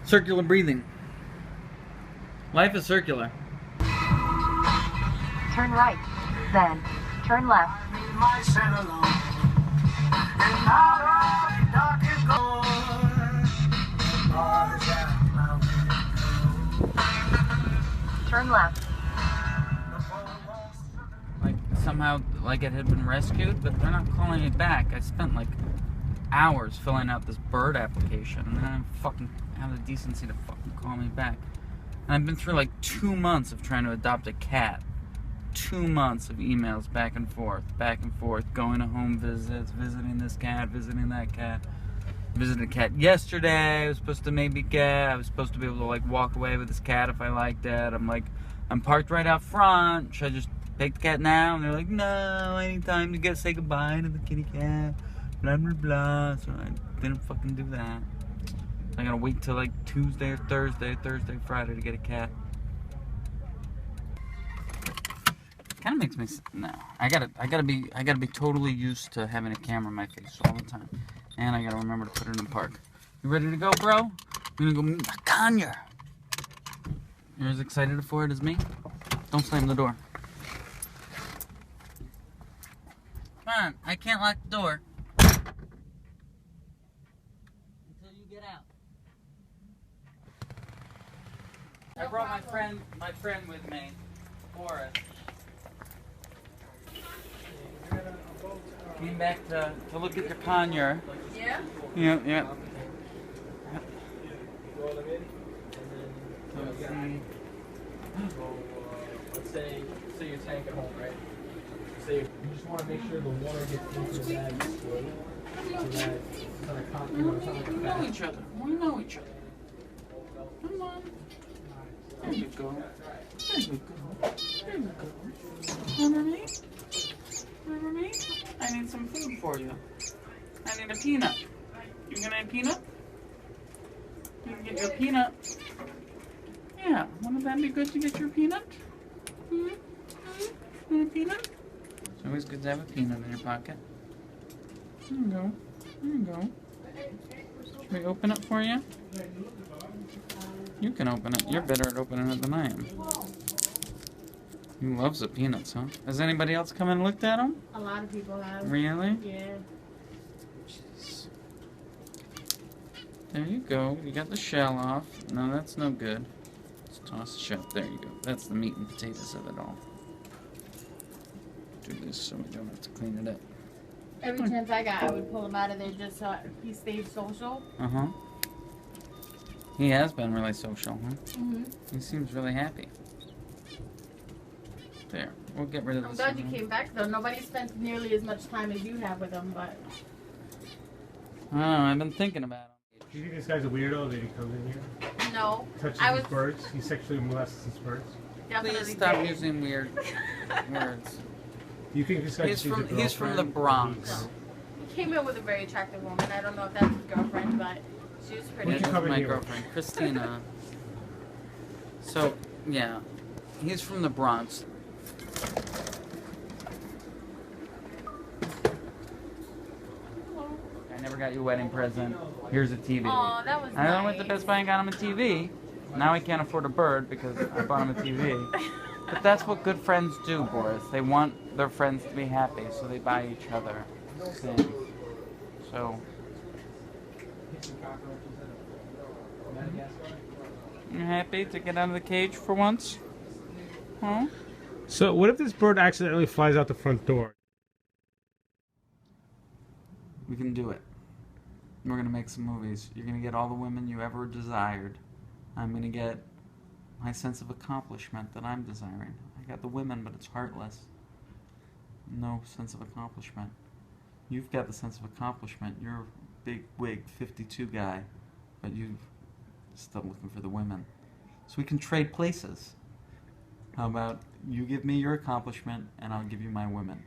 Circular breathing. Life is circular. Turn right, then turn left. Turn left. Like somehow, like it had been rescued, but they're not calling me back. I spent like hours filling out this bird application, and then I fucking have the decency to fucking call me back. And I've been through like 2 months of trying to adopt a cat. 2 months of emails back and forth, going to home visits, visiting this cat, visiting that cat. Visited a cat yesterday. I was supposed to maybe get. I was supposed to be able to like walk away with this cat if I liked it. I'm parked right out front. Should I just take the cat now? And they're like, no, I need time to say goodbye to the kitty cat. Blah blah blah. So I didn't fucking do that. I gotta wait till like Tuesday or Thursday, Friday to get a cat. Kind of makes me no. I gotta be totally used to having a camera in my face all the time. And I gotta remember to put it in the park. You ready to go, bro? We're gonna go meet my Tanya. You're as excited for it as me? Don't slam the door. Come on, I can't lock the door. Until you get out. I brought my friend with me, Boris. Came back to look at your conure. Yeah? Yeah. Let's say your tank at home, right? So you just want to make sure the water gets into the bag slowly. So that it's not a We know each other. Come on. There you go. Remember me? I need some food for you. I need a peanut. You gonna have a peanut? You can get your peanut. Yeah, wouldn't that be good to get your peanut? Want a peanut? It's always good to have a peanut in your pocket. There you go. Should we open it for you? You can open it. You're better at opening it than I am. He loves the peanuts, huh? Has anybody else come and looked at them? A lot of people have. Really? Yeah. Jeez. There you go. You got the shell off. No, that's no good. Let's toss the shell. There you go. That's the meat and potatoes of it all. Do this so we don't have to clean it up. Every chance I got, I would pull him out of there just so he stays social. Uh-huh. He has been really social, huh? Mm-hmm. He seems really happy. There. We'll get rid of I'm this. glad you came back, though. Nobody spent nearly as much time as you have with him, but... I don't know. I've been thinking about him. Do you think this guy's a weirdo that he comes in here? No. Touches his birds? He sexually molests his birds? Definitely Please stop gay. using weird words. Do you think this guy He's from the Bronx. No. He came in with a very attractive woman. I don't know if that's his girlfriend, but she was pretty. What'd you This come is in my here with? girlfriend, Christina. So, yeah. He's from the Bronx. I never got you a wedding present. Here's a TV. Aw, that was I went to nice. Best Buy and got him a TV. Now he can't afford a bird because I bought him a TV. But that's what good friends do, Boris. They want their friends to be happy, so they buy each other things. So, you happy to get out of the cage for once? Huh? So what if this bird accidentally flies out the front door? We can do it. We're gonna make some movies. You're gonna get all the women you ever desired. I'm gonna get my sense of accomplishment that I'm desiring. I got the women, but it's heartless. No sense of accomplishment. You've got the sense of accomplishment. You're a big wig 52 guy, but you're still looking for the women. So we can trade places. How about you give me your accomplishment and I'll give you my women?